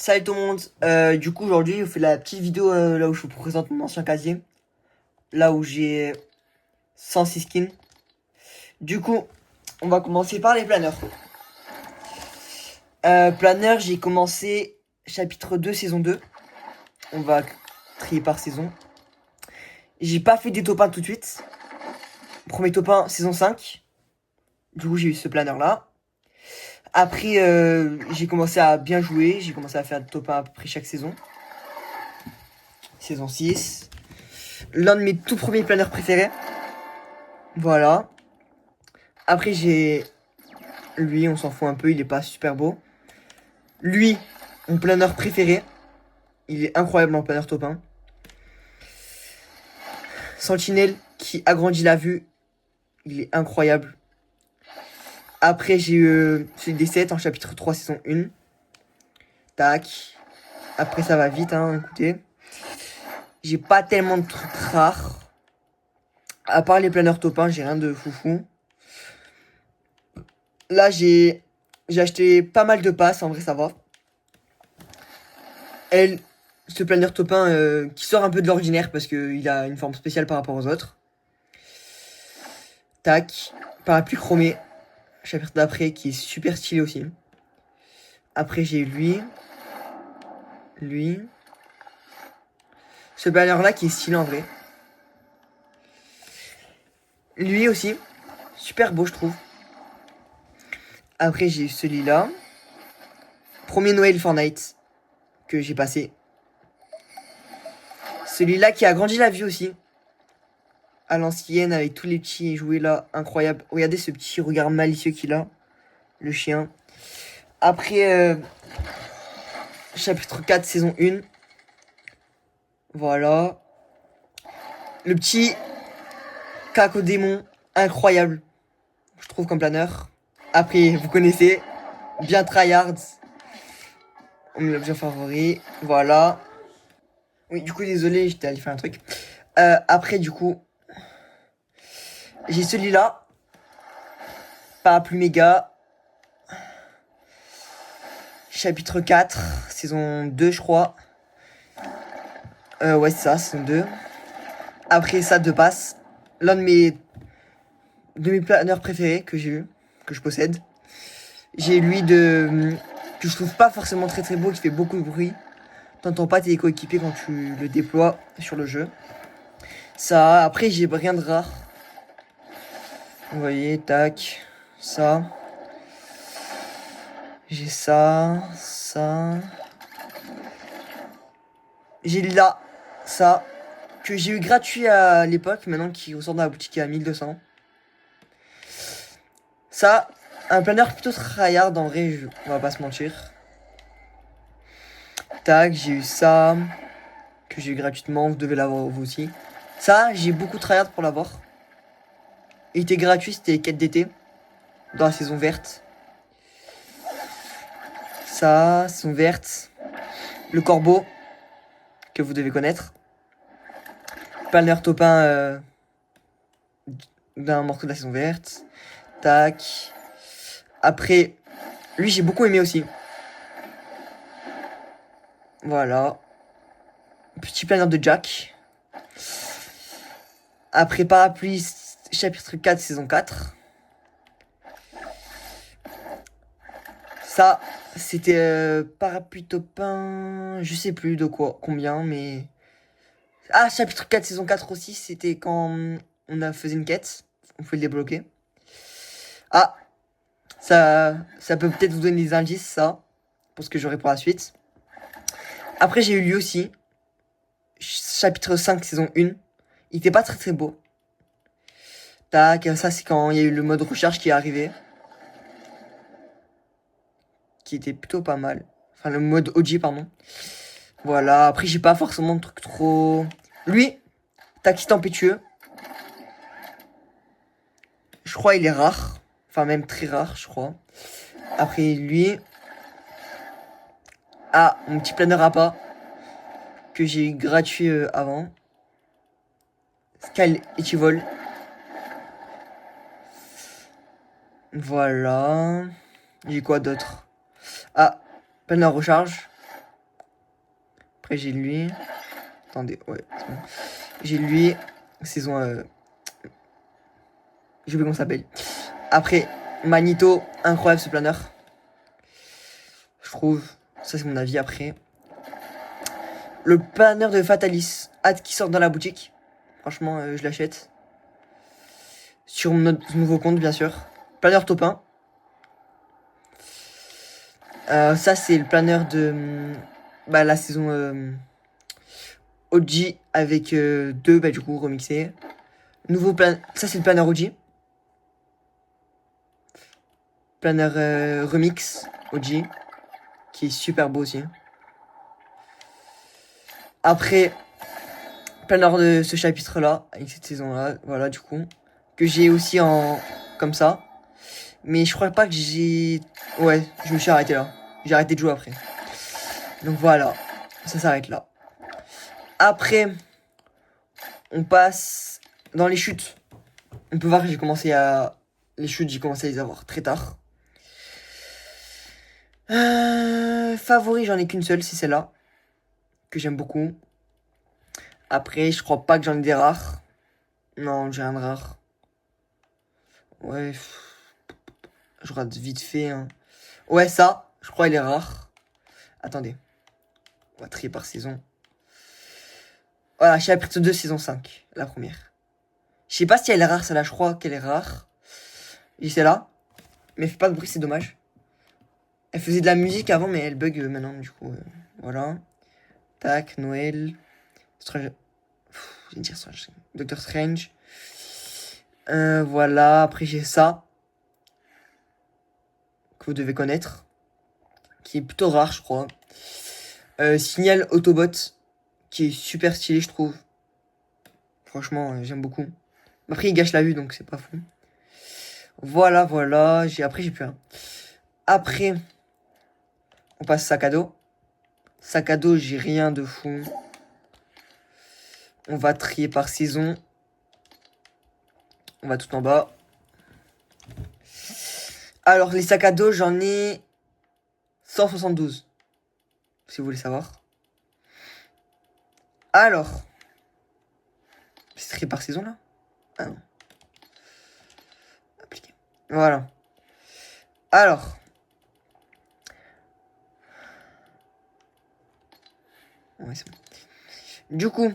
Salut tout le monde, du coup aujourd'hui je fais la petite vidéo là où je vous présente mon ancien casier. Là où j'ai 106 skins. Du coup, on va commencer par les planeurs. Planeur, j'ai commencé chapitre 2, saison 2. On va trier par saison. J'ai pas fait des top 1 tout de suite. Premier top 1, saison 5. Du coup j'ai eu ce planeur là. Après j'ai commencé à bien jouer. J'ai commencé à faire des top 1 à peu près chaque saison. Saison 6. L'un de mes tout premiers planeurs préférés. Voilà. Après j'ai lui, on s'en fout un peu, il est pas super beau. Lui, mon planeur préféré. Il est incroyable en planeur top 1. Sentinelle qui agrandit la vue. Il est incroyable. Après j'ai eu celui des 7 en chapitre 3 saison 1. Tac. Après ça va vite, hein, écoutez. J'ai pas tellement de trucs rares. À part les planeurs top 1, j'ai rien de foufou. Là j'ai acheté pas mal de passes, en vrai ça va. Elle, ce planeur top 1 qui sort un peu de l'ordinaire parce qu'il a une forme spéciale par rapport aux autres. Tac. Parapluie chromé. Chapitre d'après qui est super stylé aussi. Après j'ai lui. Lui. Ce planeur là qui est stylé en vrai. Lui aussi. Super beau je trouve. Après j'ai celui-là. Premier Noël Fortnite. Que j'ai passé. Celui-là qui a agrandi la vue aussi. À l'ancienne avec tous les petits jouets là. Incroyable. Regardez ce petit regard malicieux qu'il a. Le chien. Après chapitre 4 saison 1. Voilà. Le petit cacodémon. Incroyable. Je trouve comme planeur. Après, vous connaissez. Bien tryhard. On me l'a bien favori. Voilà. Oui, du coup, désolé, j'étais allé faire un truc. Après, du coup, j'ai celui-là. Parapluie méga. Chapitre 4, saison 2, je crois. Ouais, c'est ça, saison 2. Après ça, de passe. L'un de mes planeurs préférés que j'ai eu, que je possède. J'ai lui que je trouve pas forcément très très beau, qui fait beaucoup de bruit. T'entends pas tes coéquipiers quand tu le déploies sur le jeu. Ça, après j'ai rien de rare. Vous voyez, tac, ça. J'ai ça, ça. J'ai là, ça. Que j'ai eu gratuit à l'époque, maintenant qui ressort dans la boutique à 1200. Ça, un planeur plutôt tryhard en vrai, on va pas se mentir. Tac, j'ai eu ça. Que j'ai eu gratuitement, vous devez l'avoir vous aussi. Ça, j'ai beaucoup tryhard pour l'avoir. Il était gratuit, c'était les quêtes d'été. Dans la saison verte. Ça, saison verte. Le corbeau. Que vous devez connaître. Planeur top 1 d'un morceau de la saison verte. Tac. Après, lui j'ai beaucoup aimé aussi. Voilà. Petit planeur de Jack. Après parapluie, chapitre 4, saison 4. Ça, c'était parapluie top 1. Je sais plus de quoi, combien, mais. Ah, chapitre 4, saison 4 aussi, c'était quand on a fait une quête. On pouvait le débloquer. Ah, ça peut peut-être vous donner des indices, ça. Pour ce que j'aurai pour la suite. Après, j'ai eu lui aussi. Chapitre 5, saison 1. Il était pas très très beau. Tac, ça c'est quand il y a eu le mode recherche qui est arrivé. Qui était plutôt pas mal. Enfin, le mode OG, pardon. Voilà, après j'ai pas forcément de trucs trop... Lui, taxi tempétueux. Je crois il est rare. Enfin, même très rare, je crois. Après lui... Ah, mon petit planeur à pas. Que j'ai eu gratuit avant. Sky Etivol. Voilà. J'ai quoi d'autre? Ah, planeur recharge. Après, j'ai lui. Attendez, ouais, c'est bon. J'ai lui. Saison. J'ai oublié comment ça s'appelle. Après, Magneto. Incroyable ce planeur. Je trouve. Ça, c'est mon avis après. Le planeur de Fatalis. Hâte qu'il sorte dans la boutique. Franchement, je l'achète. Sur notre nouveau compte, bien sûr. Planeur top 1. Ça, c'est le planeur de la saison OG avec deux, du coup, remixés. Nouveau plan. Ça, c'est le planeur OG. Planeur remix OG. Qui est super beau aussi. Après, planeur de ce chapitre-là, avec cette saison-là, voilà, du coup. Que j'ai aussi en. Comme ça. Mais je crois pas que j'ai. Ouais, je me suis arrêté là. J'ai arrêté de jouer après. Donc voilà. Ça s'arrête là. Après, on passe dans les chutes. On peut voir que j'ai commencé à. Les chutes, j'ai commencé à les avoir très tard. Favori, j'en ai qu'une seule, c'est celle-là. Que j'aime beaucoup. Après, je crois pas que j'en ai des rares. Non, j'ai rien de rare. Ouais. Je rate vite fait. Hein. Ouais, ça, je crois, il est rare. Attendez. On va trier par saison. Voilà, chapitre 2, saison 5. La première. Je sais pas si elle est rare, celle-là. Je crois qu'elle est rare. J'ai celle-là. Mais elle fait pas de bruit, c'est dommage. Elle faisait de la musique avant, mais elle bug maintenant, du coup. Voilà. Tac, Noël. Strange. Je vais dire Strange. Doctor Strange. Voilà. Après, j'ai ça. Que vous devez connaître. Qui est plutôt rare, je crois. Signal Autobot. Qui est super stylé, je trouve. Franchement, j'aime beaucoup. Après, il gâche la vue, donc c'est pas fou. Voilà, voilà. Après, j'ai plus rien. Après, on passe sac à dos. Sac à dos, j'ai rien de fou. On va trier par saison. On va tout en bas. Alors, les sacs à dos, j'en ai 172. Si vous voulez savoir. Alors. C'est trié par saison, là? Ah non. Appliqué. Voilà. Alors. Ouais, c'est bon. Du coup.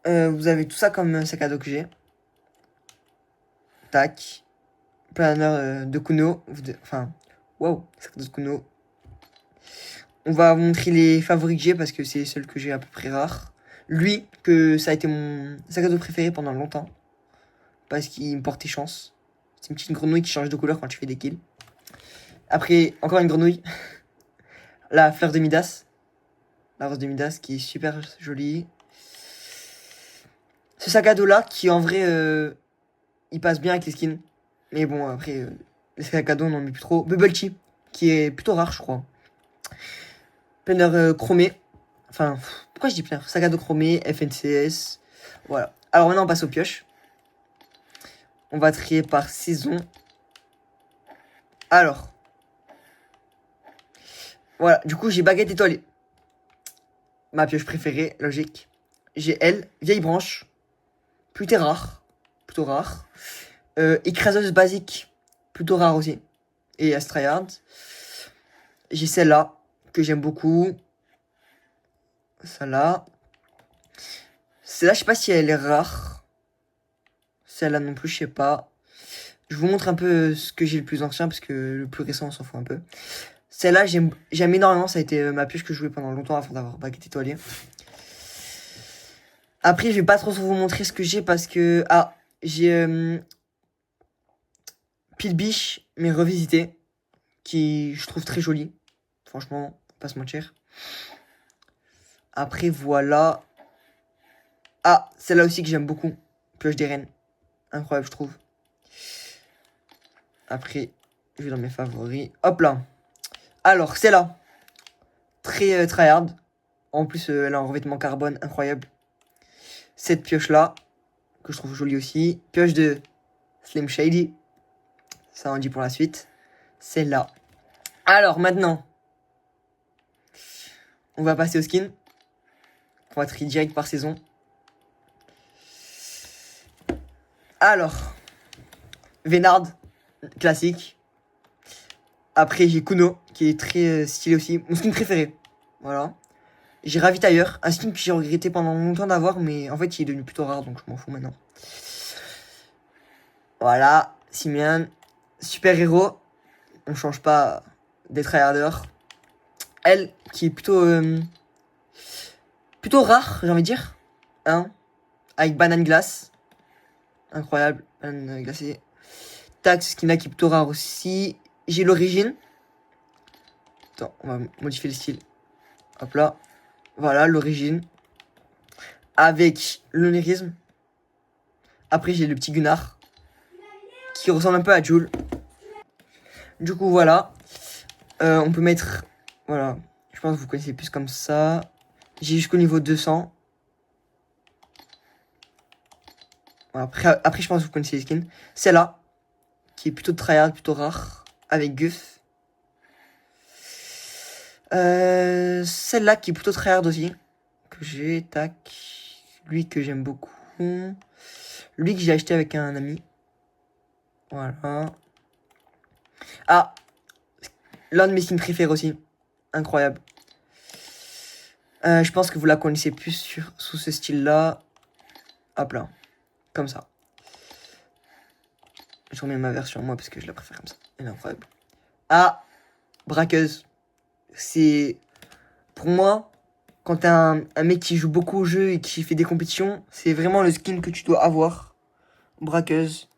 Vous avez tout ça comme sac à dos que j'ai. Tac. Planeur de Kuno. Enfin. Waouh. Sac à dos de Kuno. On va vous montrer les favoris que j'ai parce que c'est les seuls que j'ai à peu près rares. Lui, que ça a été mon sac à dos préféré pendant longtemps. Parce qu'il me portait chance. C'est une petite grenouille qui change de couleur quand tu fais des kills. Après, encore une grenouille. La fleur de Midas. La rose de Midas qui est super jolie. Ce sac à dos là qui en vrai il passe bien avec les skins. Mais bon après les sacs à dos on n'en met plus trop. Bubble Tea qui est plutôt rare je crois. Planeur chromé. Enfin pourquoi je dis planeur? Sac à dos chromé, FNCS. Voilà. Alors maintenant on passe aux pioches. On va trier par saison. Alors. Voilà, du coup j'ai baguette étoilée. Ma pioche préférée, logique. J'ai elle, vieille branche. Plutôt rare. Plutôt rare. Écraseuse basique. Plutôt rare aussi. Et Astrayard. J'ai celle-là. Que j'aime beaucoup. Celle-là. Celle-là, je sais pas si elle est rare. Celle-là non plus, je sais pas. Je vous montre un peu ce que j'ai le plus ancien. Parce que le plus récent, on s'en fout un peu. Celle-là, j'aime énormément. Ça a été ma pioche que je jouais pendant longtemps avant d'avoir baguette étoilée. Après, je vais pas trop vous montrer ce que j'ai parce que... Ah, j'ai Pile Biche, mais revisité. Qui je trouve très joli. Franchement, faut pas se mentir. Après, voilà. Ah, celle-là aussi que j'aime beaucoup. Pioche des reines. Incroyable, je trouve. Après, je vais dans mes favoris. Hop là. Alors, celle-là. Très tryhard. En plus, elle a un revêtement carbone incroyable. Cette pioche-là, que je trouve jolie aussi. Pioche de Slim Shady. Ça en dit pour la suite. Celle-là. Alors, maintenant. On va passer au skin. On va trier direct par saison. Alors, Vénard, classique. Après, j'ai Kuno, qui est très stylé aussi. Mon skin préféré. Voilà. J'ai Ravitailleur, un skin que j'ai regretté pendant longtemps d'avoir, mais en fait, il est devenu plutôt rare, donc je m'en fous maintenant. Voilà, Simian. Super héros. On change pas des tryharders. Elle, qui est plutôt rare, j'ai envie de dire. Hein, avec banane glace. Incroyable, banane glacée. Tac, ce skin-là qui est plutôt rare aussi. J'ai l'origine. Attends, on va modifier le style. Hop là. Voilà, l'origine. Avec l'onirisme. Après, j'ai le petit Gunnar. Qui ressemble un peu à Jules. Du coup, voilà. On peut mettre... Voilà. Je pense que vous connaissez plus comme ça. J'ai jusqu'au niveau 200. Voilà, après, je pense que vous connaissez les skins. Celle-là. Qui est plutôt tryhard, plutôt rare. Avec Guff. Celle-là qui est plutôt tryhard aussi. Que j'ai, tac. Lui que j'aime beaucoup. Lui que j'ai acheté avec un ami. Voilà. Ah, l'un de mes skins préférés aussi. Incroyable. Je pense que vous la connaissez plus sous ce style-là. Hop là. Comme ça. Je remets ma version moi parce que je la préfère comme ça. Elle est incroyable. Ah, braqueuse. C'est... Pour moi, quand t'es un mec qui joue beaucoup au jeu et qui fait des compétitions, c'est vraiment le skin que tu dois avoir. Braqueuse.